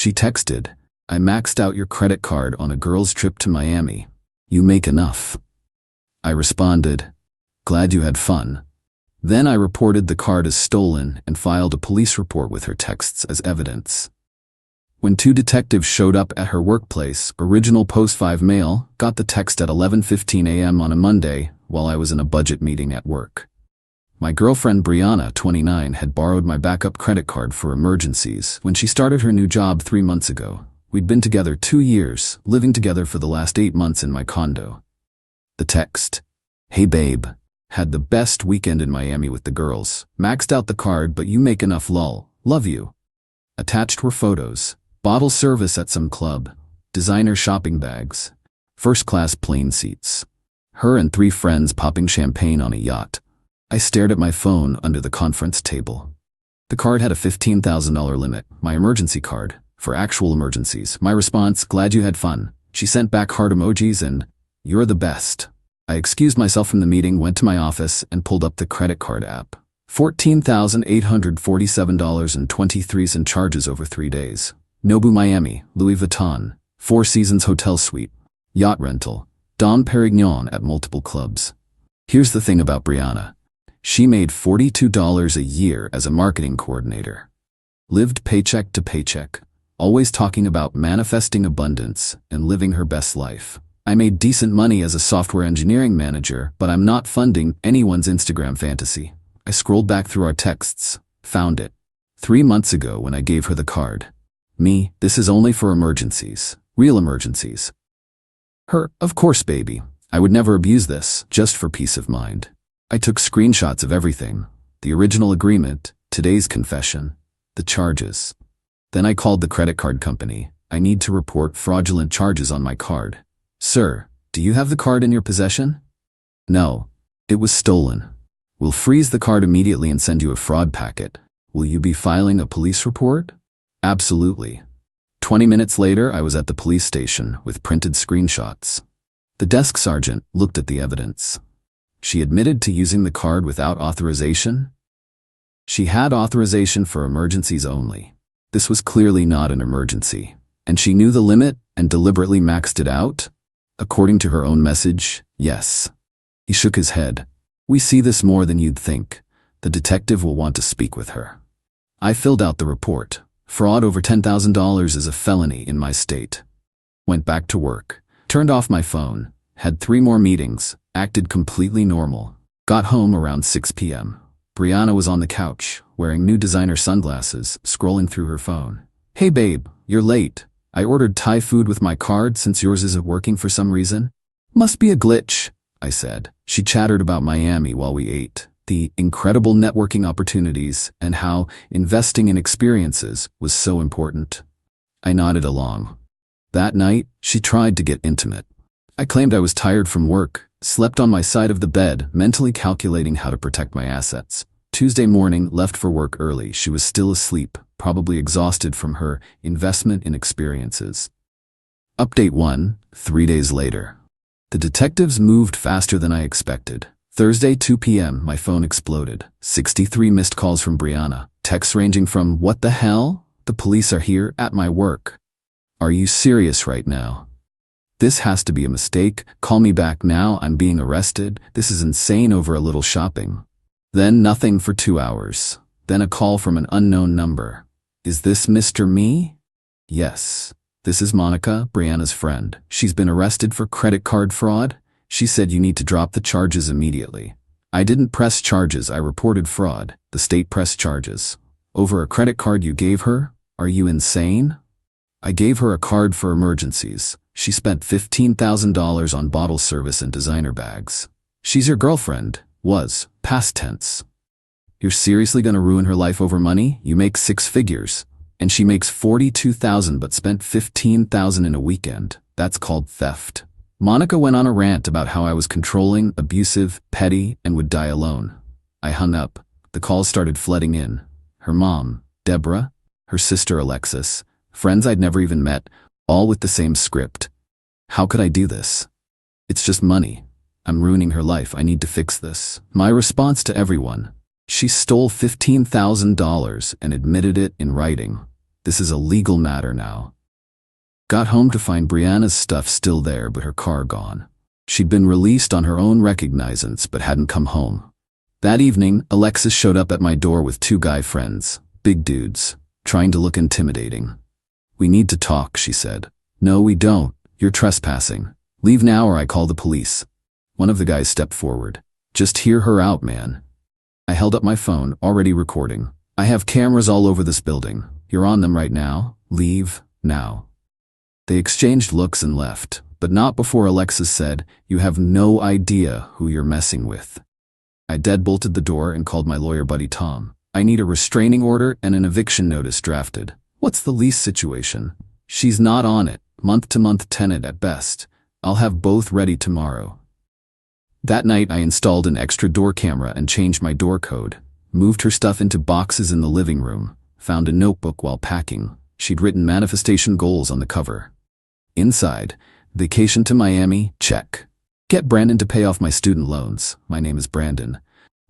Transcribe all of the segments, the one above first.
She texted, "I maxed out your credit card on a girl's trip to Miami. You make enough." I responded, "Glad you had fun." Then I reported the card as stolen and filed a police report with her texts as evidence. When 2 detectives showed up at her workplace, original Post 5 mail got the text at 11:15 a.m. on a Monday while I was in a budget meeting at work. My girlfriend Brianna, 29, had borrowed my backup credit card for emergencies when she started her new job 3 months ago. We'd been together 2 years, living together for the last 8 months in my condo. The text, "Hey babe, had the best weekend in Miami with the girls. Maxed out the card but you make enough lol. Love you." Attached were photos, bottle service at some club, designer shopping bags, first-class plane seats, her and 3 friends popping champagne on a yacht. I stared at my phone under the conference table. The card had a $15,000 limit, my emergency card, for actual emergencies. My response, "Glad you had fun." She sent back heart emojis and, "You're the best." I excused myself from the meeting, went to my office, and pulled up the credit card app. $14,847.23 in charges over 3 days. Nobu Miami, Louis Vuitton, 4 Seasons hotel suite, yacht rental, Dom Perignon at multiple clubs. Here's the thing about Brianna. She made $42 a year as a marketing coordinator. Lived paycheck to paycheck, always talking about manifesting abundance and living her best life. I made decent money as a software engineering manager, but I'm not funding anyone's Instagram fantasy. I scrolled back through our texts, found it. 3 months ago when I gave her the card. Me, "This is only for emergencies, real emergencies." Her, "Of course, baby. I would never abuse this, just for peace of mind." I took screenshots of everything. The original agreement, today's confession, the charges. Then I called the credit card company. "I need to report fraudulent charges on my card." "Sir, do you have the card in your possession?" "No. It was stolen." "We'll freeze the card immediately and send you a fraud packet. Will you be filing a police report?" "Absolutely." 20 minutes later, I was at the police station with printed screenshots. The desk sergeant looked at the evidence. She admitted to using the card without authorization. She had authorization for emergencies only. This was clearly not an emergency, and she knew the limit and deliberately maxed it out. According to her own message, yes. He shook his head. "We see this more than you'd think. The detective will want to speak with her." I filled out the report. Fraud over $10,000 is a felony in my state. Went back to work. Turned off my phone. Had 3 more meetings. Acted completely normal. Got home around 6 p.m. Brianna was on the couch, wearing new designer sunglasses, scrolling through her phone. "Hey babe, you're late. I ordered Thai food with my card since yours isn't working for some reason." "Must be a glitch," I said. She chattered about Miami while we ate, the incredible networking opportunities, and how investing in experiences was so important. I nodded along. That night, she tried to get intimate. I claimed I was tired from work, slept on my side of the bed, mentally calculating how to protect my assets. Tuesday morning, left for work early. She was still asleep, probably exhausted from her investment in experiences. Update 1, 3 days later. The detectives moved faster than I expected. Thursday, 2 p.m., my phone exploded. 63 missed calls from Brianna. Texts ranging from, "What the hell? The police are here at my work. Are you serious right now? This has to be a mistake. Call me back now. I'm being arrested. This is insane over a little shopping." Then nothing for 2 hours. Then a call from an unknown number. "Is this Mr. Me?" "Yes. This is Monica, Brianna's friend. She's been arrested for credit card fraud. She said you need to drop the charges immediately." "I didn't press charges. I reported fraud. The state pressed charges. Over a credit card you gave her? Are you insane?" "I gave her a card for emergencies. She spent $15,000 on bottle service and designer bags. She's your girlfriend. Was. Past tense. You're seriously gonna ruin her life over money? You make 6 figures. And she makes $42,000 but spent $15,000 in a weekend. That's called theft." Monica went on a rant about how I was controlling, abusive, petty, and would die alone. I hung up. The calls started flooding in. Her mom, Deborah, her sister Alexis, friends I'd never even met, all with the same script. How could I do this? It's just money. I'm ruining her life. I need to fix this. My response to everyone: she stole $15,000 and admitted it in writing. This is a legal matter now. Got home to find Brianna's stuff still there but her car gone. She'd been released on her own recognizance but hadn't come home. That evening, Alexis showed up at my door with 2 guy friends, big dudes, trying to look intimidating. "We need to talk," she said. "No, we don't. You're trespassing. Leave now or I call the police." One of the guys stepped forward. "Just hear her out, man." I held up my phone, already recording. "I have cameras all over this building. You're on them right now. Leave, now." They exchanged looks and left, but not before Alexis said, "You have no idea who you're messing with." I deadbolted the door and called my lawyer buddy Tom. "I need a restraining order and an eviction notice drafted." "What's the lease situation?" "She's not on it. Month-to-month tenant at best. I'll have both ready tomorrow." That night I installed an extra door camera and changed my door code, moved her stuff into boxes in the living room, found a notebook while packing. She'd written manifestation goals on the cover. Inside, vacation to Miami, check. Get Brandon to pay off my student loans. My name is Brandon.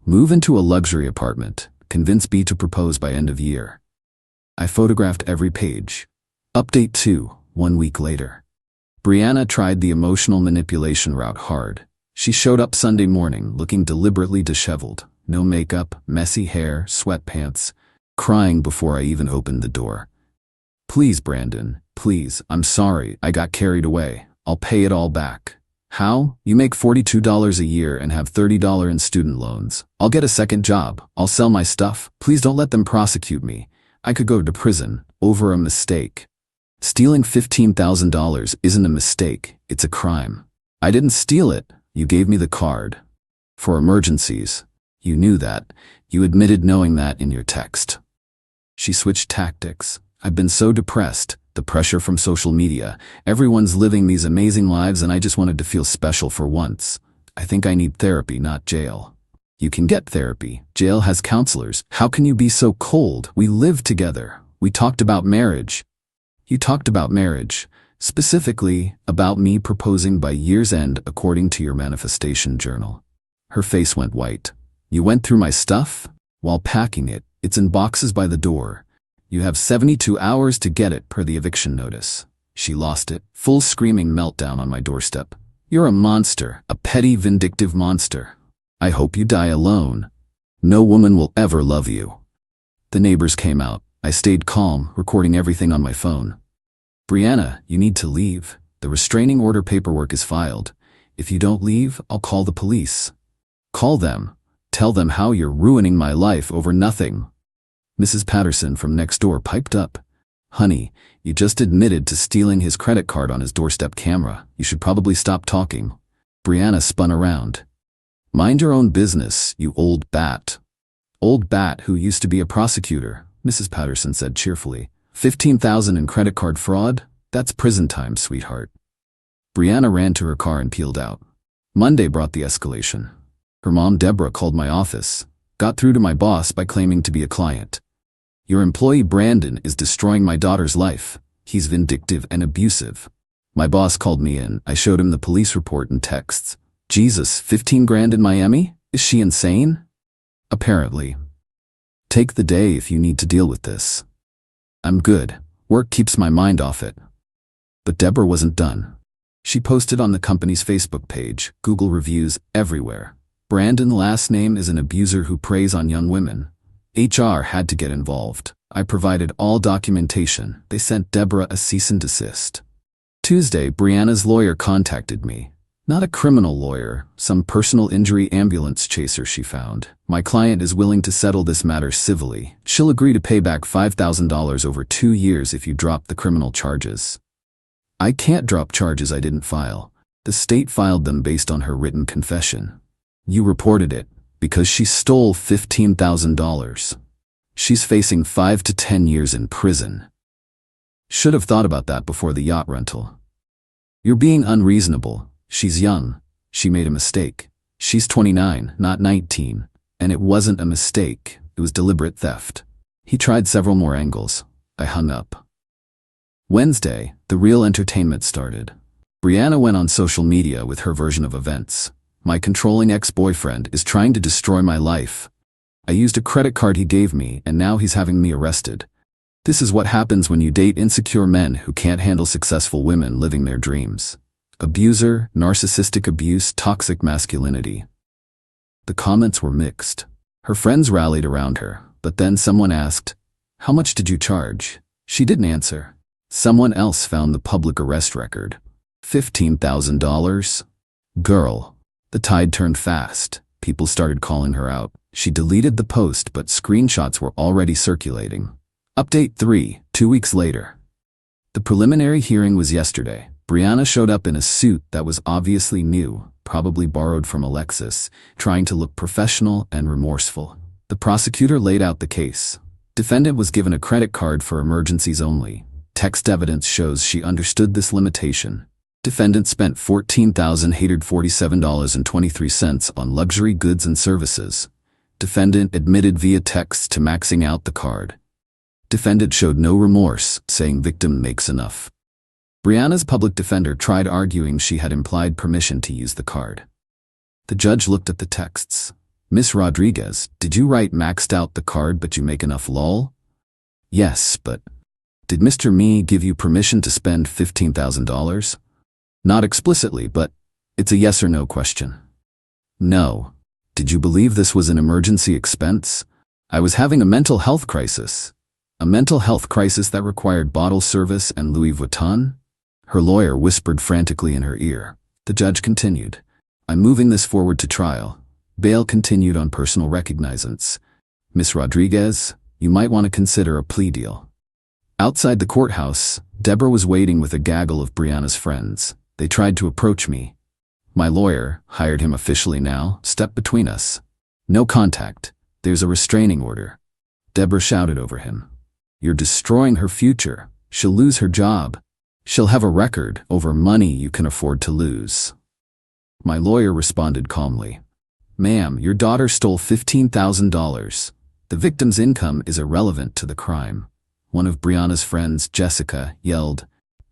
Move into a luxury apartment. Convince B to propose by end of year. I photographed every page. Update 2, 1 week later. Brianna tried the emotional manipulation route hard. She showed up Sunday morning looking deliberately disheveled. No makeup, messy hair, sweatpants, crying before I even opened the door. "Please, Brandon, please, I'm sorry, I got carried away. I'll pay it all back." "How? You make $42 a year and have $30 in student loans. I'll get a second job. I'll sell my stuff. Please don't let them prosecute me. I could go to prison over a mistake." Stealing $15,000 isn't a mistake, it's a crime. "I didn't steal it. You gave me the card. For emergencies." "You knew that. You admitted knowing that in your text." She switched tactics. "I've been so depressed, the pressure from social media. Everyone's living these amazing lives and I just wanted to feel special for once. I think I need therapy, not jail." "You can get therapy. Jail has counselors. How can you be so cold? We lived together. We talked about marriage." "You talked about marriage, specifically about me proposing by year's end according to your manifestation journal." Her face went white. "You went through my stuff?" "While packing it. It's in boxes by the door. You have 72 hours to get it per the eviction notice." She lost it. Full screaming meltdown on my doorstep. "You're a monster, a petty, vindictive monster. I hope you die alone. No woman will ever love you." The neighbors came out. I stayed calm, recording everything on my phone. "Brianna, you need to leave. The restraining order paperwork is filed. If you don't leave, I'll call the police." "Call them. Tell them how you're ruining my life over nothing." Mrs. Patterson from next door piped up. "Honey, you just admitted to stealing his credit card on his doorstep camera. You should probably stop talking." Brianna spun around. "Mind your own business, you old bat." "Old bat who used to be a prosecutor," Mrs. Patterson said cheerfully. $15,000 in credit card fraud? That's prison time, sweetheart." Brianna ran to her car and peeled out. Monday brought the escalation. Her mom, Deborah, called my office, got through to my boss by claiming to be a client. "Your employee Brandon is destroying my daughter's life. He's vindictive and abusive." My boss called me in. I showed him the police report and texts. "Jesus, 15 grand in Miami? Is she insane?" "Apparently." "Take the day if you need to deal with this." "I'm good. Work keeps my mind off it." But Deborah wasn't done. She posted on the company's Facebook page, Google reviews everywhere. "Brandon last name is an abuser who preys on young women." HR had to get involved. I provided all documentation. They sent Deborah a cease and desist. Tuesday, Brianna's lawyer contacted me. Not a criminal lawyer, some personal injury ambulance chaser she found. "My client is willing to settle this matter civilly. She'll agree to pay back $5,000 over 2 years if you drop the criminal charges." I can't drop charges I didn't file. The state filed them based on her written confession. "You reported it because she stole $15,000. She's facing 5 to 10 years in prison." Should have thought about that before the yacht rental. "You're being unreasonable. She's young. She made a mistake. She's 29, not 19. And it wasn't a mistake. It was deliberate theft." He tried several more angles. I hung up. Wednesday, the real entertainment started. Brianna went on social media with her version of events. "My controlling ex-boyfriend is trying to destroy my life. I used a credit card he gave me and now he's having me arrested. This is what happens when you date insecure men who can't handle successful women living their dreams. Abuser, narcissistic abuse, toxic masculinity. The comments were mixed. Her friends rallied around her, but then someone asked, "How much did you charge?" She didn't answer. Someone else found the public arrest record. $15,000? Girl. The tide turned fast. People started calling her out. She deleted the post, but screenshots were already circulating. Update 3, 2 weeks later. The preliminary hearing was yesterday. Brianna showed up in a suit that was obviously new, probably borrowed from Alexis, trying to look professional and remorseful. The prosecutor laid out the case. Defendant was given a credit card for emergencies only. Text evidence shows she understood this limitation. Defendant spent $14,847.23 on luxury goods and services. Defendant admitted via text to maxing out the card. Defendant showed no remorse, saying victim makes enough. Brianna's public defender tried arguing she had implied permission to use the card. The judge looked at the texts. "Miss Rodriguez, did you write maxed out the card but you make enough lol?" "Yes, but..." "Did Mr. Me give you permission to spend $15,000? "Not explicitly, but it's a yes or no question." "No." "Did you believe this was an emergency expense?" "I was having a mental health crisis." "A mental health crisis that required bottle service and Louis Vuitton?" Her lawyer whispered frantically in her ear. The judge continued, "I'm moving this forward to trial." Bail continued on personal recognizance. "Miss Rodriguez, you might want to consider a plea deal." Outside the courthouse, Deborah was waiting with a gaggle of Brianna's friends. "They tried to approach me. My lawyer, hired him officially now, stepped between us. No contact. There's a restraining order." Deborah shouted over him, "You're destroying her future. She'll lose her job. She'll have a record over money you can afford to lose." My lawyer responded calmly, "Ma'am, your daughter stole $15,000. The victim's income is irrelevant to the crime." One of Brianna's friends, Jessica, yelled,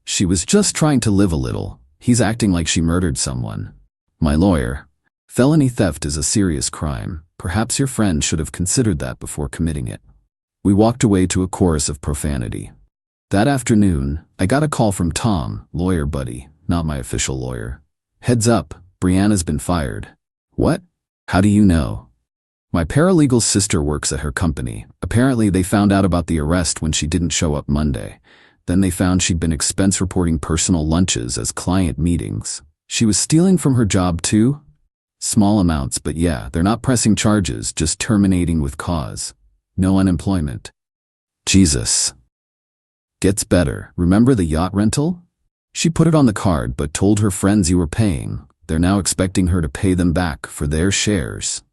"She was just trying to live a little. He's acting like she murdered someone." My lawyer, "Felony theft is a serious crime. Perhaps your friend should have considered that before committing it." We walked away to a chorus of profanity. That afternoon, I got a call from Tom, lawyer buddy, not my official lawyer. "Heads up, Brianna's been fired." "What? How do you know?" "My paralegal's sister works at her company. Apparently they found out about the arrest when she didn't show up Monday. Then they found she'd been expense reporting personal lunches as client meetings. She was stealing from her job too? Small amounts, but yeah, they're not pressing charges, just terminating with cause. No unemployment." Jesus. Gets better. Remember the yacht rental? She put it on the card but told her friends you were paying. They're now expecting her to pay them back for their shares.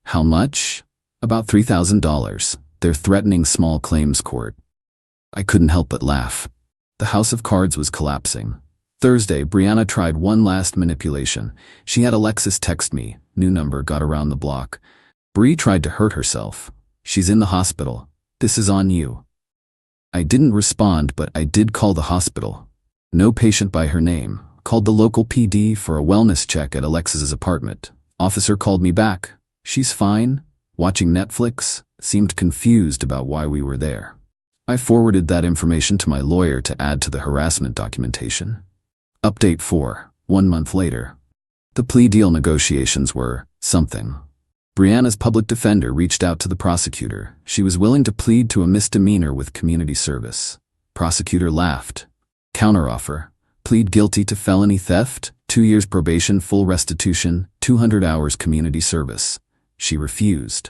How much? About $3,000. They're threatening small claims court. I couldn't help but laugh. The house of cards was collapsing. Thursday, Brianna tried one last manipulation. She had Alexis text me. New number got around the block. "Bree tried to hurt herself. She's in the hospital. This is on you." I didn't respond, but I did call the hospital. No patient by her name. Called the local PD for a wellness check at Alexis's apartment. Officer called me back. "She's fine. Watching Netflix." Seemed confused about why we were there. I forwarded that information to my lawyer to add to the harassment documentation. Update 4, 1 month later. The plea deal negotiations were something. Brianna's public defender reached out to the prosecutor. She was willing to plead to a misdemeanor with community service. Prosecutor laughed. Counteroffer: plead guilty to felony theft, 2 years probation, full restitution, 200 hours community service. She refused.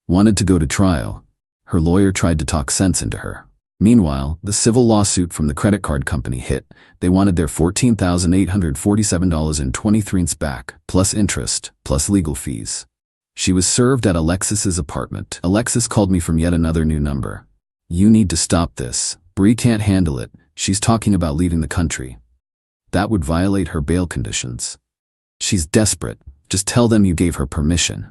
Wanted to go to trial. Her lawyer tried to talk sense into her. Meanwhile, the civil lawsuit from the credit card company hit. They wanted their $14,847.23 back, plus interest, plus legal fees. She was served at Alexis's apartment. Alexis called me from yet another new number. "You need to stop this. Bree can't handle it. She's talking about leaving the country." That would violate her bail conditions. "She's desperate. Just tell them you gave her permission."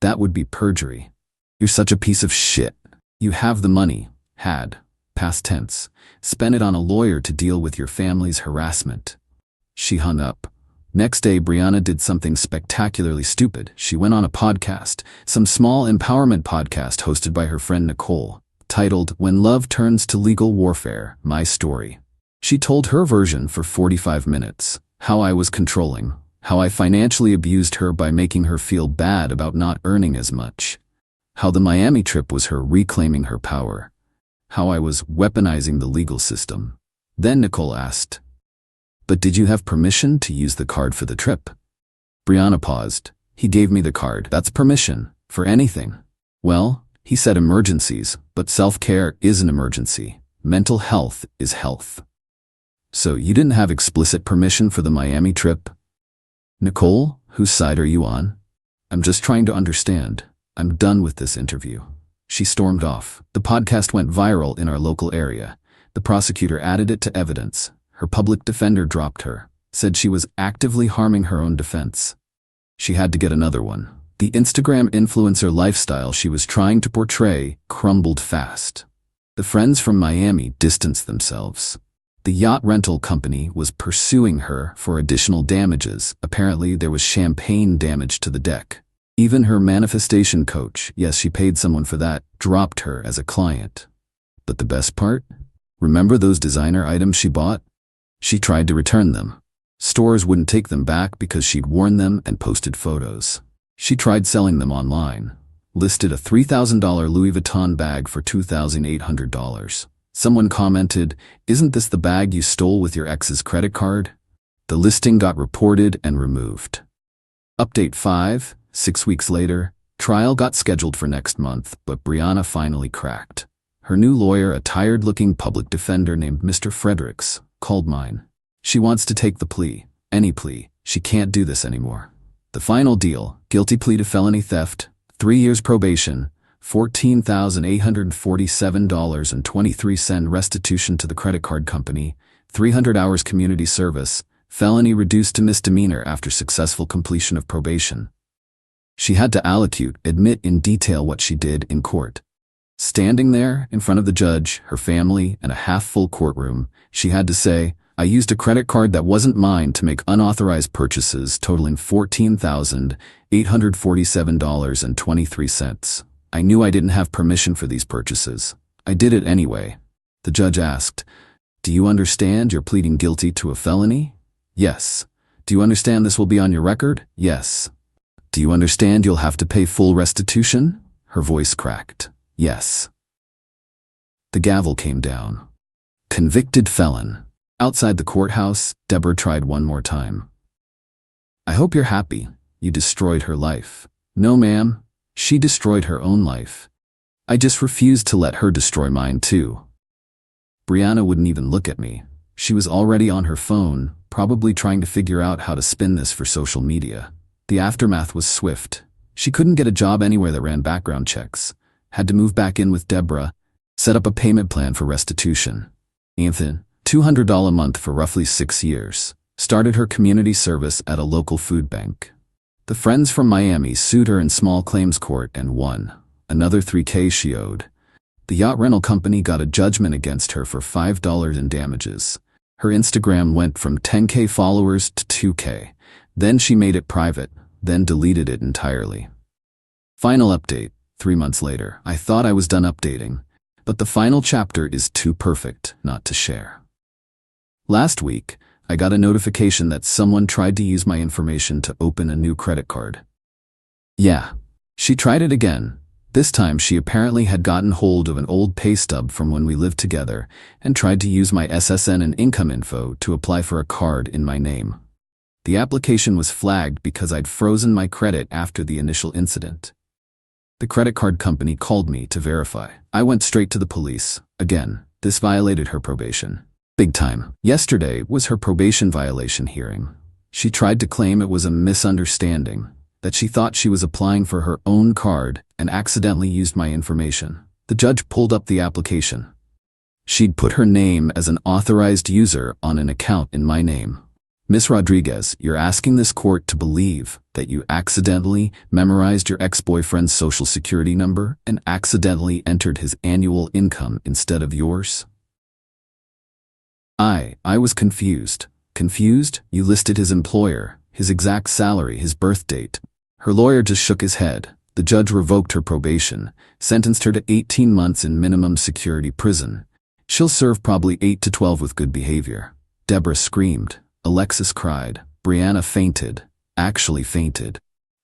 That would be perjury. "You're such a piece of shit. You have the money. Had. Past tense. Spend it on a lawyer to deal with your family's harassment." She hung up. Next day, Brianna did something spectacularly stupid. She went on a podcast, some small empowerment podcast hosted by her friend Nicole. titled When Love Turns to Legal Warfare, My Story. She told her version for 45 minutes, how I was controlling, how I financially abused her by making her feel bad about not earning as much, how the Miami trip was her reclaiming her power, how I was weaponizing the legal system. Then Nicole asked, "But did you have permission to use the card for the trip?" Brianna paused. "He gave me the card. That's permission. For anything." "Well," he said, "emergencies, but self-care is an emergency. Mental health is health." "So you didn't have explicit permission for the Miami trip?" "Nicole, whose side are you on? I'm just trying to understand. I'm done with this interview." She stormed off. The podcast went viral in our local area. The prosecutor added it to evidence. Her public defender dropped her, said she was actively harming her own defense. She had to get another one. The Instagram influencer lifestyle she was trying to portray crumbled fast. The friends from Miami distanced themselves. The yacht rental company was pursuing her for additional damages. Apparently, there was champagne damage to the deck. Even her manifestation coach, yes, she paid someone for that, dropped her as a client. But the best part? Remember those designer items she bought? She tried to return them. Stores wouldn't take them back because she'd worn them and posted photos. She tried selling them online. Listed a $3,000 Louis Vuitton bag for $2,800. Someone commented, "Isn't this the bag you stole with your ex's credit card?" The listing got reported and removed. Update 5, 6 weeks later, trial got scheduled for next month, but Brianna finally cracked. Her new lawyer, a tired-looking public defender named Mr. Fredericks, called mine. She wants to take the plea, any plea. She can't do this anymore. The final deal, guilty plea to felony theft, 3 years probation, $14,847.23 restitution to the credit card company, 300 hours community service, felony reduced to misdemeanor after successful completion of probation. She had to allocute, admit in detail what she did in court. Standing there in front of the judge, her family, and a half-full courtroom, she had to say, "I used a credit card that wasn't mine to make unauthorized purchases totaling $14,847.23. I knew I didn't have permission for these purchases. I did it anyway." The judge asked, "Do you understand you're pleading guilty to a felony?" "Yes." "Do you understand this will be on your record?" "Yes." "Do you understand you'll have to pay full restitution?" Her voice cracked. "Yes." The gavel came down. Convicted felon. Outside the courthouse, Deborah tried one more time. "I hope you're happy. You destroyed her life." "No, ma'am. She destroyed her own life. I just refused to let her destroy mine too." Brianna wouldn't even look at me. She was already on her phone, probably trying to figure out how to spin this for social media. The aftermath was swift. She couldn't get a job anywhere that ran background checks. Had to move back in with Deborah, set up a payment plan for restitution. Anthony, $200 a month for roughly 6 years. Started her community service at a local food bank. The friends from Miami sued her in small claims court and won. Another $3K she owed. The yacht rental company got a judgment against her for $5 in damages. Her Instagram went from 10K followers to 2K. Then she made it private, then deleted it entirely. Final update, 3 months later. I thought I was done updating, but the final chapter is too perfect not to share. Last week, I got a notification that someone tried to use my information to open a new credit card. Yeah, she tried it again. This time she apparently had gotten hold of an old pay stub from when we lived together and tried to use my SSN and income info to apply for a card in my name. The application was flagged because I'd frozen my credit after the initial incident. The credit card company called me to verify. I went straight to the police. Again, this violated her probation. Big time. Yesterday was her probation violation hearing. She tried to claim it was a misunderstanding, that she thought she was applying for her own card and accidentally used my information. The judge pulled up the application. She'd put her name as an authorized user on an account in my name. "Miss Rodriguez, you're asking this court to believe that you accidentally memorized your ex-boyfriend's social security number and accidentally entered his annual income instead of yours?" I was confused. Confused? You listed his employer, his exact salary, his birth date. Her lawyer just shook his head. The judge revoked her probation, sentenced her to 18 months in minimum security prison. She'll serve probably 8 to 12 with good behavior. Deborah screamed. Alexis cried. Brianna fainted. Actually fainted.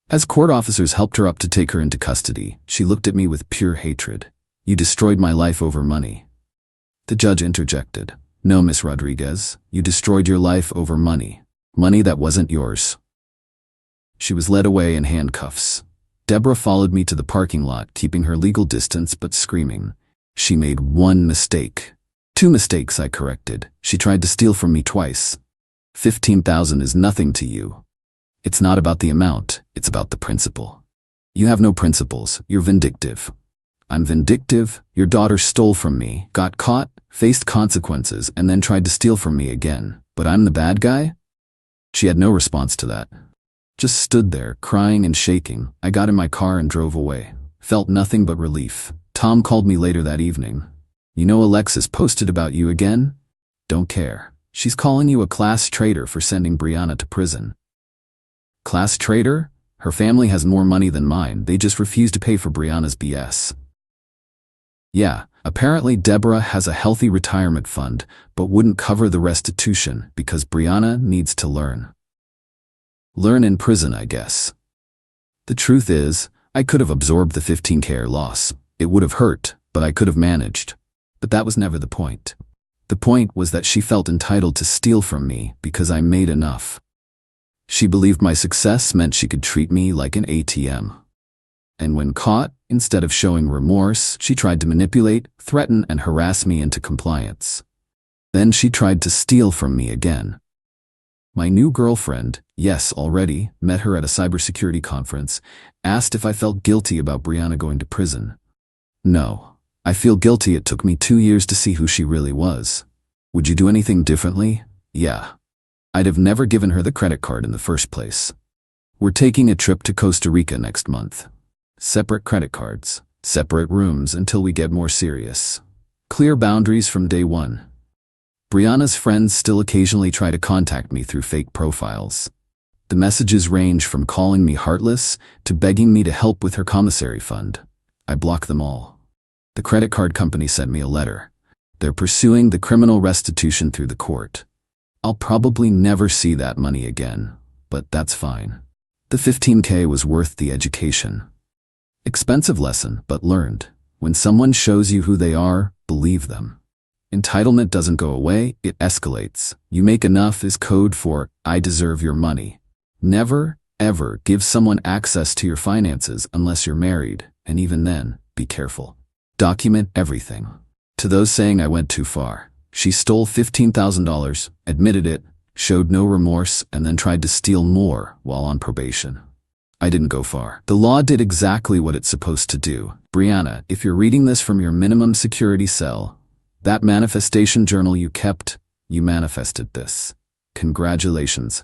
As court officers helped her up to take her into custody, she looked at me with pure hatred. You destroyed my life over money. The judge interjected. No, Miss Rodriguez, you destroyed your life over money. Money that wasn't yours. She was led away in handcuffs. Deborah followed me to the parking lot, keeping her legal distance but screaming. She made one mistake. 2 mistakes, I corrected. She tried to steal from me twice. $15,000 is nothing to you. It's not about the amount, it's about the principle. You have no principles, you're vindictive. I'm vindictive. Your daughter stole from me, got caught, faced consequences, and then tried to steal from me again. But I'm the bad guy? She had no response to that. Just stood there, crying and shaking. I got in my car and drove away. Felt nothing but relief. Tom called me later that evening. You know Alexis posted about you again? Don't care. She's calling you a class traitor for sending Brianna to prison. Class traitor? Her family has more money than mine. They just refuse to pay for Brianna's BS. Yeah, apparently Deborah has a healthy retirement fund, but wouldn't cover the restitution because Brianna needs to learn. Learn in prison, I guess. The truth is, I could have absorbed the $15,000 loss. It would have hurt, but I could have managed. But that was never the point. The point was that she felt entitled to steal from me because I made enough. She believed my success meant she could treat me like an ATM. And when caught, instead of showing remorse, she tried to manipulate, threaten, and harass me into compliance. Then she tried to steal from me again. My new girlfriend, yes, already, met her at a cybersecurity conference, asked if I felt guilty about Brianna going to prison. No, I feel guilty it took me 2 years to see who she really was. Would you do anything differently? Yeah. I'd have never given her the credit card in the first place. We're taking a trip to Costa Rica next month. Separate credit cards, separate rooms until we get more serious. Clear boundaries from day one. Brianna's friends still occasionally try to contact me through fake profiles. The messages range from calling me heartless to begging me to help with her commissary fund. I block them all. The credit card company sent me a letter. They're pursuing the criminal restitution through the court. I'll probably never see that money again, but that's fine. The $15,000 was worth the education. Expensive lesson, but learned. When someone shows you who they are, believe them. Entitlement doesn't go away, it escalates. You make enough is code for, I deserve your money. Never, ever give someone access to your finances unless you're married, and even then, be careful. Document everything. To those saying I went too far, she stole $15,000, admitted it, showed no remorse, and then tried to steal more while on probation. I didn't go far. The law did exactly what it's supposed to do. Brianna, if you're reading this from your minimum security cell, that manifestation journal you kept, you manifested this. Congratulations.